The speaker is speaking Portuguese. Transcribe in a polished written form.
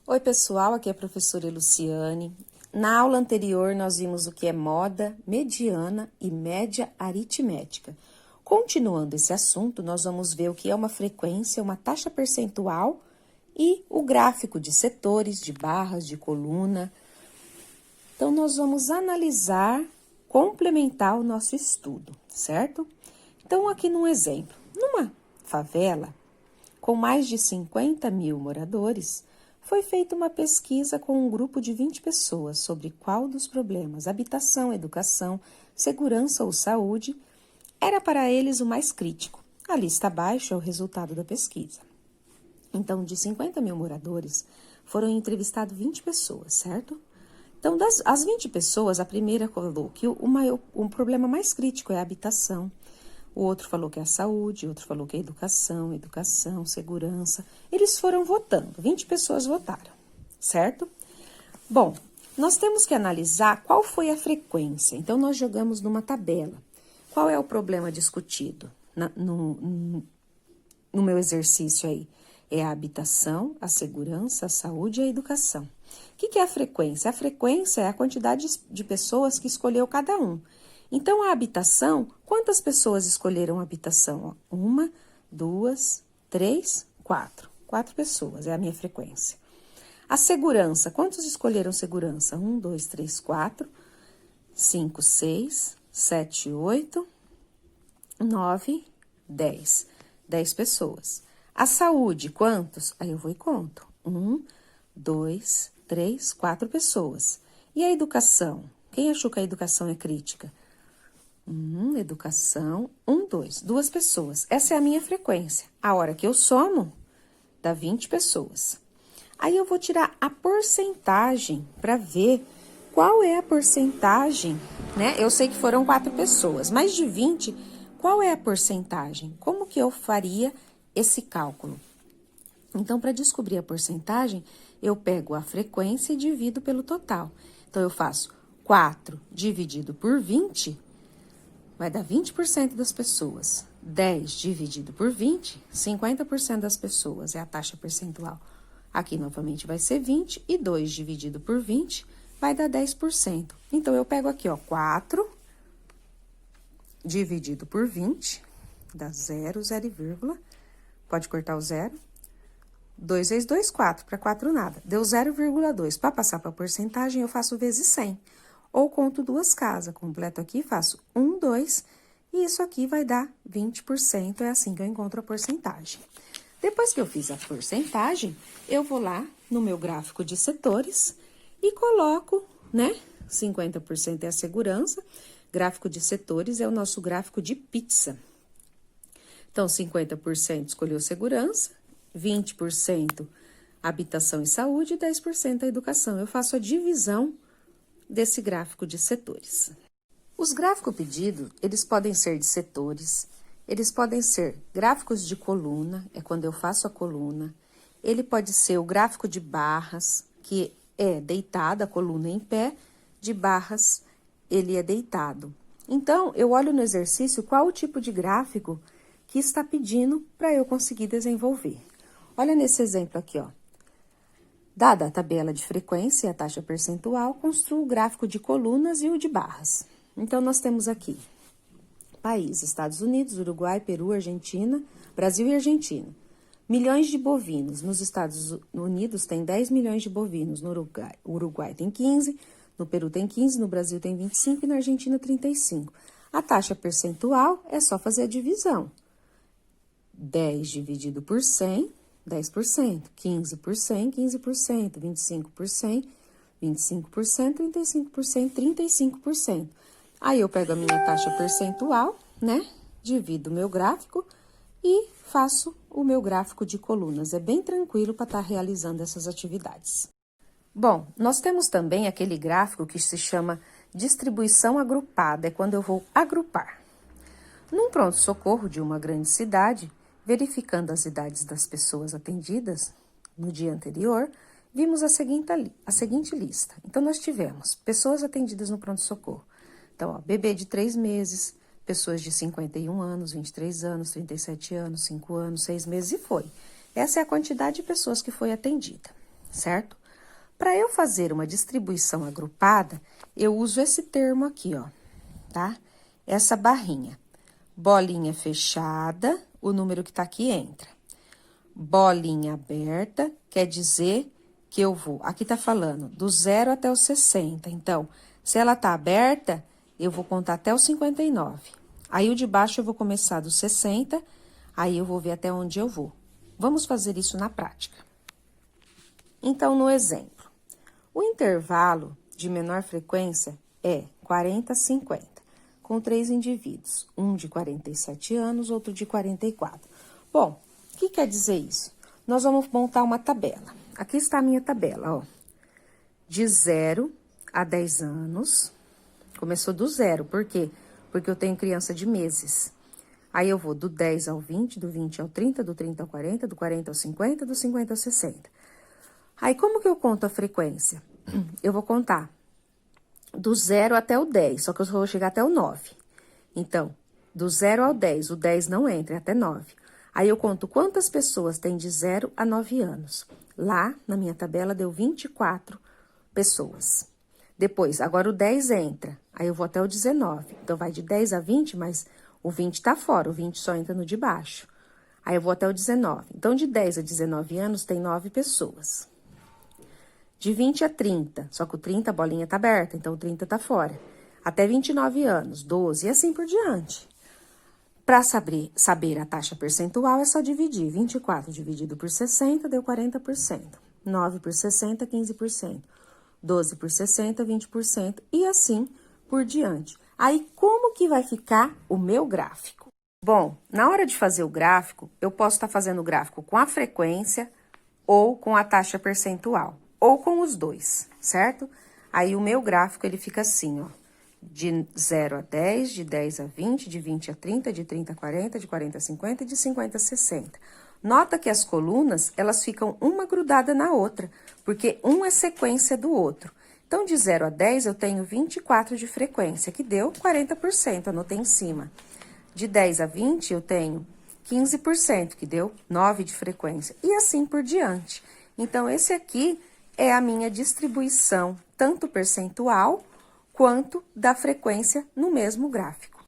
Oi, pessoal, aqui é a professora Luciane. Na aula anterior, nós vimos o que é moda, mediana e média aritmética. Continuando esse assunto, nós vamos ver o que é uma frequência, uma taxa percentual e o gráfico de setores, de barras, de coluna. Então, nós vamos analisar, complementar o nosso estudo, certo? Então, aqui num exemplo, numa favela com mais de 50 mil moradores, foi feita uma pesquisa com um grupo de 20 pessoas sobre qual dos problemas, habitação, educação, segurança ou saúde, era para eles o mais crítico. A lista abaixo é o resultado da pesquisa. Então, de 50 mil moradores, foram entrevistadas 20 pessoas, certo? Então, as 20 pessoas, a primeira falou que o problema mais crítico é a habitação. O outro falou que é a saúde, o outro falou que é educação, segurança. Eles foram votando, 20 pessoas votaram, certo? Bom, nós temos que analisar qual foi a frequência. Então, nós jogamos numa tabela. Qual é o problema discutido no meu exercício aí? É a habitação, a segurança, a saúde e a educação. O que é a frequência? A frequência é a quantidade de pessoas que escolheu cada um. Então, a habitação, quantas pessoas escolheram a habitação? Uma, duas, três, quatro. 4 pessoas é a minha frequência. A segurança, quantos escolheram segurança? 1, 2, 3, 4, 5, 6, 7, 8, 9, 10. 10 pessoas. A saúde, quantos? Aí eu vou e conto. 1, 2, 3, 4 pessoas. E a educação? Quem achou que a educação é crítica? Educação, 1, 2, 2 pessoas. Essa é a minha frequência. A hora que eu somo, dá 20 pessoas. Aí eu vou tirar a porcentagem para ver qual é a porcentagem, né? Eu sei que foram 4 pessoas, mas de 20, qual é a porcentagem? Como que eu faria esse cálculo? Então, para descobrir a porcentagem, eu pego a frequência e divido pelo total. Então, eu faço 4 dividido por 20, vai dar 20% das pessoas. 10 dividido por 20, 50% das pessoas é a taxa percentual. Aqui, novamente, vai ser 20 e 2 dividido por 20 vai dar 10%. Então, eu pego aqui, ó, 4 dividido por 20, dá 0, 0, pode cortar o 0. 2 vezes 2, 4, para 4 nada. Deu 0,2. Para passar para a porcentagem, eu faço vezes 100. Ou conto duas casas, completo aqui, faço 1, 2, e isso aqui vai dar 20%, é assim que eu encontro a porcentagem. Depois que eu fiz a porcentagem, eu vou lá no meu gráfico de setores e coloco, né, 50% é a segurança, gráfico de setores é o nosso gráfico de pizza. Então, 50% escolheu segurança, 20% habitação e saúde e 10% a educação. Eu faço a divisão desse gráfico de setores. Os gráficos pedidos, eles podem ser de setores, eles podem ser gráficos de coluna, é quando eu faço a coluna. Ele pode ser o gráfico de barras, que é deitado, a coluna em pé, de barras, ele é deitado. Então, eu olho no exercício qual o tipo de gráfico que está pedindo para eu conseguir desenvolver. Olha nesse exemplo aqui, ó. Dada a tabela de frequência e a taxa percentual, construo o gráfico de colunas e o de barras. Então, nós temos aqui país, Estados Unidos, Uruguai, Peru, Argentina, Brasil e Argentina. Milhões de bovinos. Nos Estados Unidos tem 10 milhões de bovinos, no Uruguai tem 15, no Peru tem 15, no Brasil tem 25 e na Argentina 35. A taxa percentual é só fazer a divisão. 10 dividido por 100, 10%, 15 por 100, 15%, 25 por 100, 25%, 35%, 35%. Aí, eu pego a minha taxa percentual, né? Divido o meu gráfico e faço o meu gráfico de colunas. É bem tranquilo para estar realizando essas atividades. Bom, nós temos também aquele gráfico que se chama distribuição agrupada, é quando eu vou agrupar. Num pronto-socorro de uma grande cidade, verificando as idades das pessoas atendidas no dia anterior, vimos a seguinte lista. Então, nós tivemos pessoas atendidas no pronto-socorro. Então, ó, bebê de 3 meses, pessoas de 51 anos, 23 anos, 37 anos, 5 anos, 6 meses e foi. Essa é a quantidade de pessoas que foi atendida. certo? Para eu fazer uma distribuição agrupada, eu uso esse termo aqui, ó, tá? Essa barrinha. Bolinha fechada, o número que tá aqui entra. Bolinha aberta, quer dizer que eu vou... Aqui tá falando do 0 até o 60. Então, se ela tá aberta, eu vou contar até o 59. Aí, o de baixo eu vou começar do 60, aí eu vou ver até onde eu vou. Vamos fazer isso na prática. Então, no exemplo, o intervalo de menor frequência é 40 a 50, com 3 indivíduos, um de 47 anos, outro de 44. Bom, o que quer dizer isso? Nós vamos montar uma tabela. Aqui está a minha tabela, ó. De 0 a 10 anos. Começou do 0, por quê? Porque eu tenho criança de meses. Aí, eu vou do 10 ao 20, do 20 ao 30, do 30 ao 40, do 40 ao 50, do 50 ao 60. Aí, como que eu conto a frequência? Eu vou contar do 0 até o 10, só que eu vou chegar até o 9. Então, do 0 ao 10, o 10 não entra, é até 9. Aí, eu conto quantas pessoas tem de 0 a 9 anos. Lá, na minha tabela, deu 24 pessoas. Depois, agora o 10 entra, aí eu vou até o 19. Então, vai de 10 a 20, mas o 20 tá fora, o 20 só entra no de baixo. Aí, eu vou até o 19. Então, de 10 a 19 anos, tem 9 pessoas. De 20 a 30, só que o 30, a bolinha tá aberta, então o 30 tá fora. Até 29 anos, 12 e assim por diante. Para saber a taxa percentual, é só dividir. 24 dividido por 60 deu 40%. 9 por 60, 15%. 12 por 60, 20%. E assim por diante. Aí, como que vai ficar o meu gráfico? Bom, na hora de fazer o gráfico, eu posso estar fazendo o gráfico com a frequência ou com a taxa percentual. Ou com os dois, certo? Aí, o meu gráfico, ele fica assim, ó. De 0 a 10, de 10 a 20, de 20 a 30, de 30 a 40, de 40 a 50 e de 50 a 60. Nota que as colunas, elas ficam uma grudada na outra, porque um é sequência do outro. Então, de 0 a 10, eu tenho 24 de frequência, que deu 40%, anotei em cima. De 10 a 20, eu tenho 15%, que deu 9 de frequência, e assim por diante. Então, esse aqui é a minha distribuição, tanto percentual quanto da frequência no mesmo gráfico.